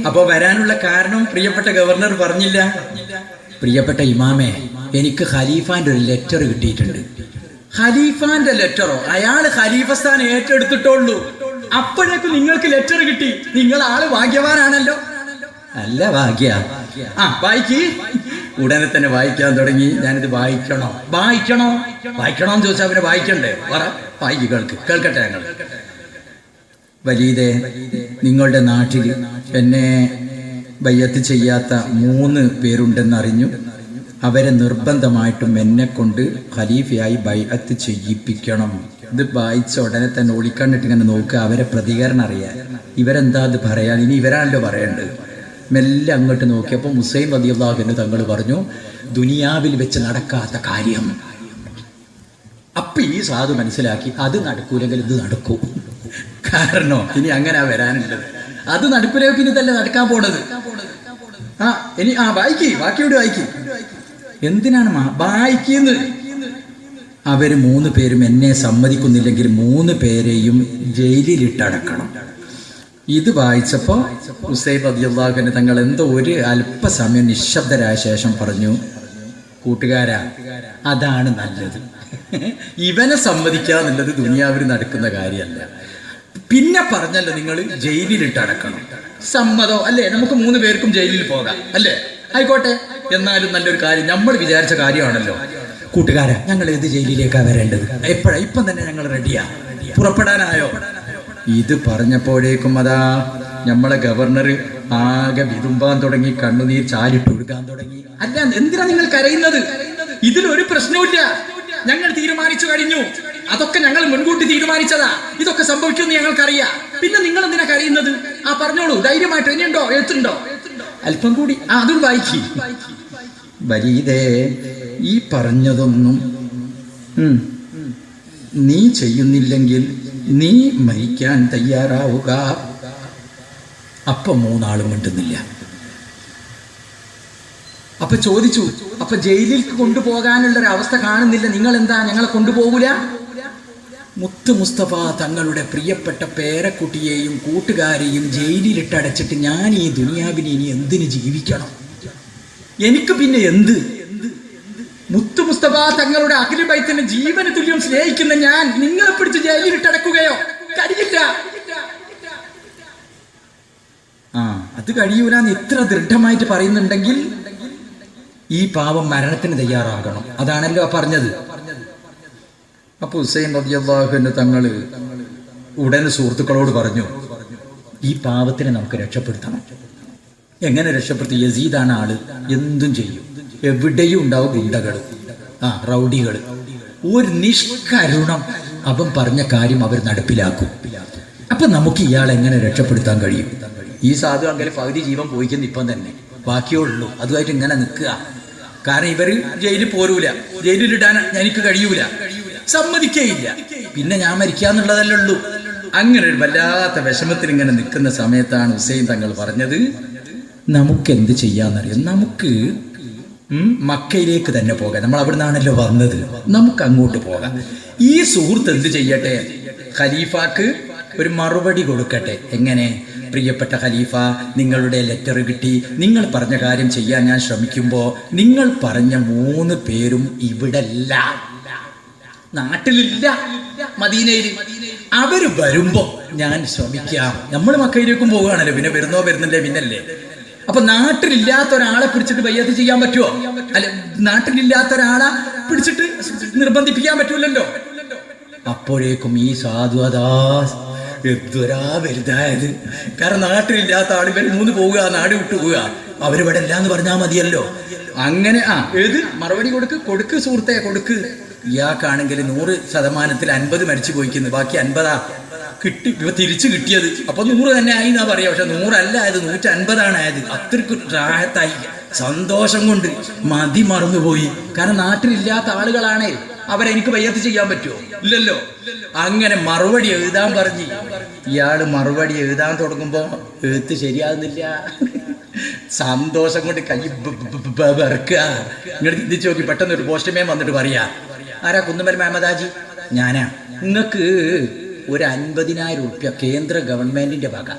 അപ്പോ വരാനുള്ള കാരണം പ്രിയപ്പെട്ട ഗവർണർ പറഞ്ഞില്ല. പ്രിയപ്പെട്ട ഇമാമേ, എനിക്ക് ഖലീഫാന്റെ ഒരു ലെറ്റർ കിട്ടിയിട്ടുണ്ട്. ഖലീഫാന്റെ ലെറ്ററോ? അയാള് ഖലീഫസ്ഥാൻ ഏറ്റെടുത്തിട്ടുള്ളൂ. അപ്പോഴേക്കും നിങ്ങൾക്ക് ലെറ്റർ കിട്ടി. നിങ്ങൾ ആള് ഭാഗ്യവാനാണല്ലോ. അല്ല ഭാഗ്യ. വായിക്ക്. ഉടനെ തന്നെ വായിക്കാൻ തുടങ്ങി. ഞാനിത് വായിക്കണോന്ന് ചോദിച്ചാൽ അവരെ വായിക്കണ്ടേ? വായിക്ക്, കേൾക്കട്ടെ. ഞങ്ങൾ വലീദേ, നിങ്ങളുടെ നാട്ടിൽ എന്നെ ബയ്യത്ത് ചെയ്യാത്ത 3 പേരുണ്ടെന്നറിഞ്ഞു. അവരെ നിർബന്ധമായിട്ടും എന്നെ കൊണ്ട് ഖലീഫയായി ബൈഅത്ത് ചെയ്യിപ്പിക്കണം. ഇത് വായിച്ച ഉടനെ തന്നെ ഒളിക്കണ്ടിട്ട് ഇങ്ങനെ നോക്കുക, അവരെ പ്രതികരണം അറിയാൻ. ഇവരെന്താ ഇത് പറയാൻ? ഇനി ഇവരാണല്ലോ പറയേണ്ടത്. മെല്ലെ അങ്ങോട്ട് നോക്കിയപ്പോൾ മുസൈൻ റളിയല്ലാഹു അൻഹു തങ്ങൾ പറഞ്ഞു, ദുനിയാവിൽ വെച്ച് നടക്കാത്ത കാര്യം. അപ്പൊ ഈ സാധു മനസ്സിലാക്കി, അത് നടക്കൂലെങ്കിൽ ഇത് നടക്കൂ. കാരണം ഇനി അങ്ങനെ വരാനുള്ളത്. അത് നടക്കൂലെങ്കിൽ ഇതല്ലേ നടക്കാൻ പോണത്. ഇനി ബാക്കിയോട് വായിക്ക്. എന്തിനാണ് വായിക്കുന്നത്? അവര് 3 പേരും എന്നെ സമ്മതിക്കുന്നില്ലെങ്കിൽ 3 പേരെയും ജയിലിലിട്ടടക്കണം. ഇത് വായിച്ചപ്പോ ഉസൈബ് റളിയല്ലാഹു അൻഹു തങ്ങൾ എന്തോ ഒരു അല്പസമയം നിശബ്ദരായ ശേഷം പറഞ്ഞു, കൂട്ടുകാരാ, അതാണ് നല്ലത്. ഇവനെ സമ്മതിക്കാന്നുള്ളത് ദുനിയാവിൽ നടക്കുന്ന കാര്യമല്ല. പിന്നെ പറഞ്ഞല്ലോ നിങ്ങൾ ജയിലിലിട്ടടക്കണം. സമ്മതോ അല്ലേ? നമുക്ക് 3 പേർക്കും ജയിലിൽ പോകാം അല്ലേ? ആയിക്കോട്ടെ. എന്നാലും നല്ലൊരു കാര്യം, നമ്മൾ വിചാരിച്ച കാര്യമാണല്ലോ. കൂട്ടുകാരാ, ഞങ്ങൾ ഏത് ജയിലിലേക്കാ വരേണ്ടത്? ഇപ്പം തന്നെ ഞങ്ങൾ റെഡിയാ. പുറപ്പെടാനായോ? ഇത് പറഞ്ഞപ്പോഴേക്കും അതാ നമ്മളെ ഗവർണർ ആകെ വിതുമ്പാൻ തുടങ്ങി, കണ്ണുനീർ ചാലിട്ടൊഴുകാൻ തുടങ്ങി. അല്ല, എന്തിനാ നിങ്ങൾ കരയുന്നത്? ഇതിലൊരു പ്രശ്നവുമില്ല. ഞങ്ങൾ തീരുമാനിച്ചു കഴിഞ്ഞു. അതൊക്കെ ഞങ്ങൾ മുൻകൂട്ടി തീരുമാനിച്ചതാ. ഇതൊക്കെ സംഭവിക്കുമെന്ന് ഞങ്ങൾക്കറിയാം. പിന്നെ നിങ്ങൾ എന്തിനാ കരയുന്നത്? പറഞ്ഞോളൂ, ധൈര്യമായിട്ട്. ഇനിയുണ്ടോ? എഴുത്തുണ്ടോ? അല്പം കൂടി. അതും വായിക്കി. വലീദേ, ഈ പറഞ്ഞതൊന്നും നീ ചെയ്യുന്നില്ലെങ്കിൽ നീ മരിക്കാൻ തയ്യാറാവുക. അപ്പൊ 3 ആളും മിണ്ടുന്നില്ല. അപ്പൊ ചോദിച്ചു, അപ്പൊ ജയിലിൽ കൊണ്ടുപോകാനുള്ള ഒരു അവസ്ഥ കാണുന്നില്ല, നിങ്ങൾ എന്താ ഞങ്ങളെ കൊണ്ടുപോകൂല? മുത്ത് മുസ്തഫ തങ്ങളുടെ പ്രിയപ്പെട്ട പേരക്കുട്ടിയെയും കൂട്ടുകാരെയും ജയിലിലിട്ടടച്ചിട്ട് ഞാൻ ഈ ദുനിയാവിനെ ഇനി എന്തിന് ജീവിക്കണം? എനിക്ക് പിന്നെ എന്ത്? മുത്ത് മുസ്തഫ തങ്ങളുടെ അഖില ബൈത്തിന് ജീവന് തുല്യം സ്നേഹിക്കുന്ന ഞാൻ നിങ്ങളെ പിടിച്ച് ജയിലിലിട്ടടക്കുകയോ? കഴിയില്ല. അത് കഴിയൂലെന്ന് ഇത്ര ദൃഢമായിട്ട് പറയുന്നുണ്ടെങ്കിൽ ഈ പാവം മരണത്തിന് തയ്യാറാകണം. അതാണല്ലോ പറഞ്ഞത്. അപ്പൊ ഹുസൈൻ റളിയല്ലാഹു അൻഹു തങ്ങൾ ഉടനെ സുഹൃത്തുക്കളോട് പറഞ്ഞു, ഈ പാവത്തിനെ നമുക്ക് രക്ഷപ്പെടുത്തണം. എങ്ങനെ രക്ഷപ്പെടുത്തി? യസീദാണ് ആള്, എന്തും ചെയ്യും. എവിടെയും ഉണ്ടാവും ഗുണ്ടകൾ, റൗഡികൾ. ഒരു നിഷ്കരുണം അവൻ പറഞ്ഞ കാര്യം അവർ നടപ്പിലാക്കും. അപ്പൊ നമുക്ക് ഇയാളെ എങ്ങനെ രക്ഷപ്പെടുത്താൻ കഴിയും? ഈ സാധു അങ്ങനെ പകുതി ജീവൻ പോയിക്കുന്ന ഇപ്പം തന്നെ ബാക്കിയുള്ളൂ. അതുമായിട്ട് ഇങ്ങനെ നിൽക്കുക. കാരണം ഇവര് ജയിലിൽ പോരൂല, ജയിലിലിടാൻ എനിക്ക് കഴിയൂല, സമ്മതിക്കേയില്ല. പിന്നെ ഞാൻ മരിക്കാന്നുള്ളതല്ലേ ഉള്ളൂ. അങ്ങനെ ഒരു വല്ലാത്ത വിഷമത്തിൽ ഇങ്ങനെ നിൽക്കുന്ന സമയത്താണ് ഹുസൈൻ തങ്ങൾ പറഞ്ഞത്, നമുക്ക് എന്ത് ചെയ്യാന്നറിയാം? നമുക്ക് മക്കയിലേക്ക് തന്നെ പോകാം. നമ്മൾ അവിടെ നിന്നാണല്ലോ വന്നത്, നമുക്ക് അങ്ങോട്ട് പോകാം. ഈ സുഹൃത്ത് എന്ത് ചെയ്യട്ടെ? ഖലീഫാക്ക് ഒരു മറുപടി കൊടുക്കട്ടെ. എങ്ങനെ? പ്രിയപ്പെട്ട ഖലീഫ, നിങ്ങളുടെ ലെറ്റർ കിട്ടി. നിങ്ങൾ പറഞ്ഞ കാര്യം ചെയ്യാൻ ഞാൻ ശ്രമിക്കുമ്പോൾ നിങ്ങൾ പറഞ്ഞ 3 പേരും ഇവിടല്ല, നാട്ടിലില്ല, മദീനയിൽ. അവര് വരുമ്പോ ഞാൻ ശ്രമിക്കാം. നമ്മൾ മക്കയിലേക്കും പോവുകയാണല്ലോ, പിന്നെ വരുന്നില്ലേ പിന്നല്ലേ. അപ്പൊ നാട്ടിലില്ലാത്ത ഒരാളെ പിടിച്ചിട്ട് ബയ്യത്ത് ചെയ്യാൻ പറ്റുമോ? അല്ലെ, നാട്ടിലില്ലാത്ത ഒരാളെ പിടിച്ചിട്ട് നിർബന്ധിപ്പിക്കാൻ പറ്റൂലല്ലോ. അപ്പോഴേക്കും ഈ സാധുവതാ എന്തൊരാ വലുതായത്. കാരണം നാട്ടിലില്ലാത്ത ആൾ ഇവർ 3 പോവുക, നാട് വിട്ടു പോവുക. അവരിവിടെ അല്ല എന്ന് പറഞ്ഞാൽ മതിയല്ലോ. അങ്ങനെ ഏത് മറുപടി കൊടുക്ക് സുഹൃത്തെ, കൊടുക്ക്. ഇയാൾക്കാണെങ്കിൽ 100% 50 മരിച്ചു പോയിക്കുന്നു, ബാക്കി 50 കിട്ടി. തിരിച്ചു കിട്ടിയത് അപ്പൊ 100 തന്നെ ആയി എന്നാ പറയാ. പക്ഷെ 100 അല്ല ആയത്, 150 ആയത്. അത്രക്ക് റാഹത്തായി, സന്തോഷം കൊണ്ട് മതി മറന്നുപോയി. കാരണം നാട്ടിലില്ലാത്ത ആളുകളാണേ. അവരെനിക്ക് ബയ്യത്ത് ചെയ്യാൻ പറ്റുമോ? ഇല്ലല്ലോ. അങ്ങനെ മറുപടി എഴുതാൻ പറഞ്ഞ് ഇയാള് മറുപടി എഴുതാൻ തുടങ്ങുമ്പോ എഴുത്ത് ശരിയാകുന്നില്ല. സന്തോഷം കൊണ്ട് കൈ വിറക്കുക. ഇങ്ങോട്ട് ചിന്തിച്ചു നോക്കി. പെട്ടെന്ന് ഒരു പോസ്റ്റ്മാൻ വന്നിട്ട് പറയാ, ആരാ? കുന്നുമൽ മഹമ്മദാജി. ഞാനാ. നിങ്ങൾക്ക് ഒരു 50,000 ഉറുപ്യ കേന്ദ്ര ഗവൺമെന്റിന്റെ വക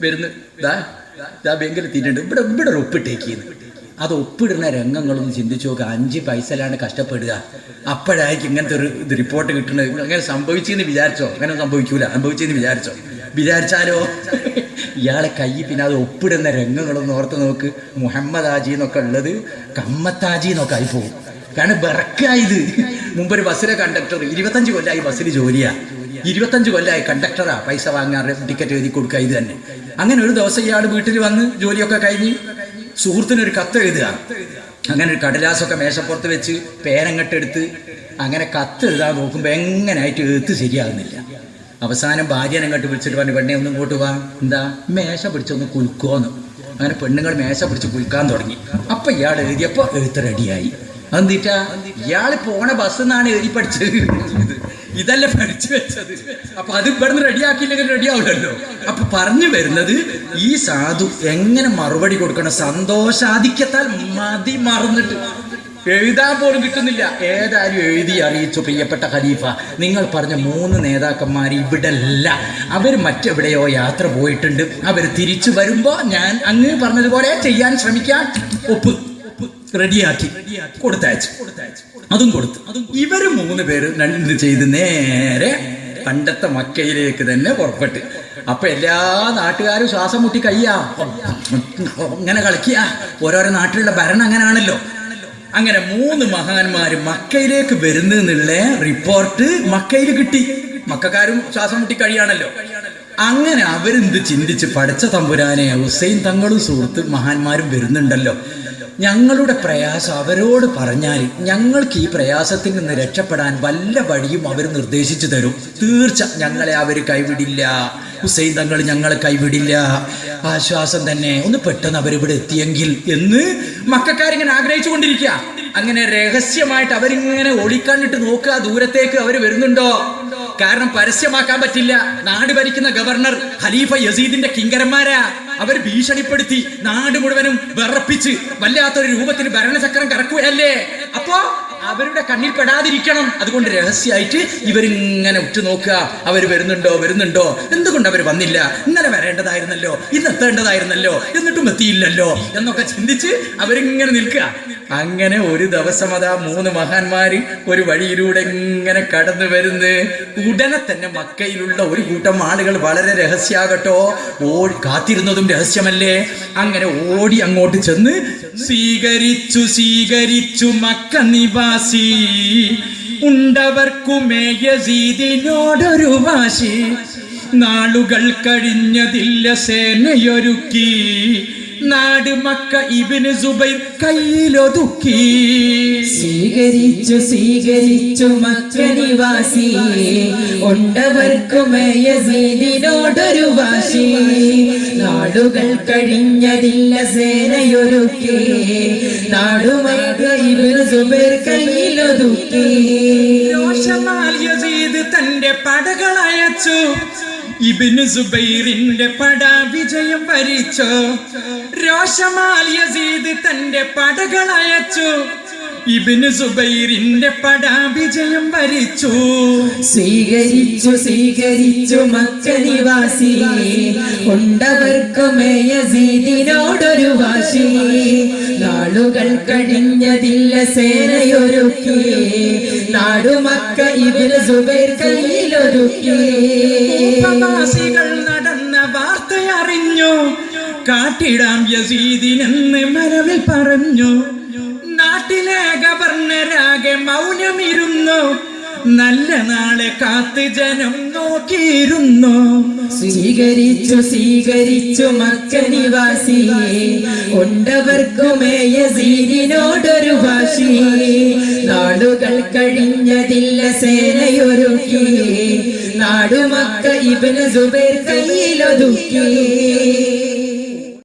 വരുന്നു, ഇതാ ബാങ്കിൽ എത്തിയിട്ടുണ്ട്, ഇവിടെ ഒരു ഒപ്പിട്ടേക്കിന്ന്. അത് ഒപ്പിടുന്ന രംഗങ്ങളൊന്ന് ചിന്തിച്ചു നോക്കുക. 5 പൈസയിലാണ് കഷ്ടപ്പെടുക. അപ്പോഴായിരിക്കും ഇങ്ങനത്തെ ഒരു ഇത് റിപ്പോർട്ട് കിട്ടുന്നത്. അങ്ങനെ സംഭവിച്ചെന്ന് വിചാരിച്ചോ? അങ്ങനെ സംഭവിക്കൂല. സംഭവിച്ചെന്ന് വിചാരിച്ചാലോ ഇയാളെ കൈ പിന്നെ അത് ഒപ്പിടുന്ന രംഗങ്ങളൊന്ന് ഓർത്ത് നോക്ക്. മുഹമ്മദ് ഹാജി എന്നൊക്കെ ഉള്ളത് കമ്മത്താജി എന്നൊക്കെ ആയി പോകും. കാരണം ബർക്കായത്. മുമ്പൊരു ബസ്സിലെ കണ്ടക്ടർ 25 കൊല്ലമായി ബസ്സിൽ ജോലിയാ. 25 കൊല്ലമായി കണ്ടക്ടറാ, പൈസ വാങ്ങാറ്, ടിക്കറ്റ് എഴുതി കൊടുക്കുക, ഇത് തന്നെ. അങ്ങനെ ഒരു ദിവസം ഇയാൾ വീട്ടിൽ വന്ന് ജോലിയൊക്കെ കഴിഞ്ഞ് സുഹൃത്തിനൊരു കത്ത് എഴുതുക. അങ്ങനെ ഒരു കടലാസൊക്കെ മേശപ്പുറത്ത് വെച്ച് പേരങ്ങട്ടെടുത്ത് അങ്ങനെ കത്ത് എഴുതാൻ നോക്കുമ്പോൾ എങ്ങനെയായിട്ട് എഴുത്ത് ശരിയാകുന്നില്ല. അവസാനം ഭാര്യനെ അങ്ങോട്ട് വിളിച്ചിട്ട് പറഞ്ഞു, പെണ്ണെ ഒന്നും ഇങ്ങോട്ട് വാ, എന്താ മേശ പിടിച്ചൊന്ന് കുലുക്കോന്ന്. അങ്ങനെ പെണ്ണുങ്ങൾ മേശ പിടിച്ച് കുലുക്കാൻ തുടങ്ങി. അപ്പം ഇയാൾ എഴുതിയപ്പോൾ എഴുത്ത് റെഡിയായി. അതെന്തിട്ടാ? ഇയാൾ പോണ ബസ് നിന്നാണ് എഴുതി പഠിച്ചത്. ഇതല്ല പഠിച്ചു വെച്ചത്. അപ്പൊ അത് ഇവിടുന്ന് റെഡിയാക്കിയില്ലെങ്കിൽ റെഡിയാവില്ലല്ലോ. അപ്പൊ പറഞ്ഞു വരുന്നത്, ഈ സാധു എങ്ങനെ മറുപടി കൊടുക്കണം? സന്തോഷാധിക്യത്താൽ മതി മറന്നിട്ട് എഴുതാൻ പോലും കിട്ടുന്നില്ല. ഏതായാലും എഴുതി അറിയിച്ചു, പ്രിയപ്പെട്ട ഖലീഫ, നിങ്ങൾ പറഞ്ഞ 3 നേതാക്കന്മാർ ഇവിടല്ല, അവർ മറ്റെവിടെയോ യാത്ര പോയിട്ടുണ്ട്. അവർ തിരിച്ചു വരുമ്പോ ഞാൻ അങ്ങ് പറഞ്ഞതുപോലെ ചെയ്യാൻ ശ്രമിക്കാൻ ഒപ്പ് റെഡിയാക്കി കൊടുത്തയച്ചു. അതും കൊടുത്തു. ഇവര് 3 പേര് രണ്ട് ചെയ്ത് നേരെ പണ്ടത്തെ മക്കയിലേക്ക് തന്നെ പുറപ്പെട്ട്. അപ്പൊ എല്ലാ നാട്ടുകാരും ശ്വാസം മുട്ടി കയ്യാ ഇങ്ങനെ കളിക്കുക. ഓരോരോ നാട്ടിലുള്ള ഭരണം അങ്ങനെയാണല്ലോ. അങ്ങനെ 3 മഹാന്മാര് മക്കയിലേക്ക് വരുന്നുള്ള റിപ്പോർട്ട് മക്കയിൽ കിട്ടി. മക്കാരും ശ്വാസം മുട്ടി കഴിയാണല്ലോ. അങ്ങനെ അവരെന്ത് ചിന്തിച്ച്, പഠിച്ച തമ്പുരാനെ, ഹുസൈൻ തങ്ങളും സുഹൃത്ത് മഹാന്മാരും വരുന്നുണ്ടല്ലോ, ഞങ്ങളുടെ പ്രയാസം അവരോട് പറഞ്ഞാൽ ഞങ്ങൾക്ക് ഈ പ്രയാസത്തിൽ നിന്ന് രക്ഷപ്പെടാൻ വല്ല വഴിയും അവർ നിർദ്ദേശിച്ചു തരും. തീർച്ച ഞങ്ങളെ അവർ കൈവിടില്ല. ഹുസൈൻ തങ്ങൾ ഞങ്ങളെ കൈവിടില്ല. ആശ്വാസം തന്നെ. ഒന്ന് പെട്ടെന്ന് അവരിവിടെ എത്തിയെങ്കിൽ എന്ന് മക്കാരിങ്ങനെ ആഗ്രഹിച്ചു കൊണ്ടിരിക്കുക. അങ്ങനെ രഹസ്യമായിട്ട് അവരിങ്ങനെ ഒളിക്കണ്ടിട്ട് നോക്കുക, ദൂരത്തേക്ക് അവർ വരുന്നുണ്ടോ. കാരണം പരസ്യമാക്കാൻ പറ്റില്ല. നാട് ഭരിക്കുന്ന ഗവർണർ ഖലീഫ യസീദിന്റെ കിങ്കരന്മാരാ. അവർ ഭീഷണിപ്പെടുത്തി നാട് മുഴുവനും വിറപ്പിച്ച് വല്ലാത്തൊരു രൂപത്തിൽ ഭരണചക്രം കറക്കുകയല്ലേ. അപ്പോ അവരുടെ കണ്ണിൽ പെടാതിരിക്കണം. അതുകൊണ്ട് രഹസ്യമായിട്ട് ഇവരിങ്ങനെ ഉറ്റുനോക്കുക, അവർ വരുന്നുണ്ടോ, എന്തുകൊണ്ട് അവർ വന്നില്ല, ഇന്നലെ വരേണ്ടതായിരുന്നല്ലോ, ഇന്ന് എത്തേണ്ടതായിരുന്നല്ലോ, എന്നിട്ടും എത്തിയില്ലല്ലോ എന്നൊക്കെ ചിന്തിച്ച് അവരിങ്ങനെ നിൽക്കുക. അങ്ങനെ ഒരു ദിവസം അതാ 3 മഹാന്മാര് ഒരു വഴിയിലൂടെ ഇങ്ങനെ കടന്നു വരുന്ന്. ഉടനെ തന്നെ മക്കയിലുള്ള ഒരു കൂട്ടം ആളുകൾ വളരെ രഹസ്യാകട്ടോ, കാത്തിരുന്നതും രഹസ്യമല്ലേ, അങ്ങനെ ഓടി അങ്ങോട്ട് ചെന്ന് സ്വീകരിച്ചു മക്ക നിവാസി ഉണ്ടവർക്കുമേ യസീദിനോടൊരു വാശി. നാളുകൾ കഴിഞ്ഞതില്ല സേനയൊരുക്കി, നാട് മക്ക ഇബ്നു സുബൈർ കയ്യിലൊതുക്കി. സ്വീകരിച്ചു മക്ക നിവാസി ഉണ്ടവർക്കുമേ യസീദിനോടൊരു വാശി. നാളുകൾ കഴിഞ്ഞതില്ല സേനയൊരുക്കി, നാടു മക്ക ഇബ്നു സുബൈർ കയ്യിലൊതുക്കി. രോഷമാൽ യസീദ് തന്റെ പടകളയച്ചു, ഇബ്നു സുബൈറിന്റെ പട വിജയം വരിച്ചു. രോഷമാൽ യസീദ് തന്റെ പടകളയച്ചു, ഇബ്നു സുബൈറിന്റെ പട വിജയം വരിച്ചു. സ്വീകരിച്ചു മക്ക നിവാസി ഉണ്ടവർക്കുമേ യസീദിനോടൊരു വാശി. നാളുകൾ കഴിഞ്ഞതില്ല സേനയൊരുക്കി, നാടു മക്ക ഇബ്നു സുബൈർ കയ്യിലൊതുക്കി. പ്രവാസികൾ നടന്ന വാർത്തയറിഞ്ഞു, കാട്ടിടാം യസീദിനെന്ന് മരവിൽ പറഞ്ഞു. നാട്ടിലെ ഗവർണരാകെ മൗനമിരുന്നു, നല്ല നാളെ കാത്ത് ജനം നോക്കിയിരുന്നു. സ്വീകരിച്ചു മക്ക നിവാസി ഉണ്ടവർക്കുമേ യസീദിനോടൊരു വാശി. നാളുകൾ കഴിഞ്ഞതില്ല സേനയൊരുക്കി, നാടു മക്ക ഇബ്നു സുബൈർ കയ്യിലൊതുക്കി.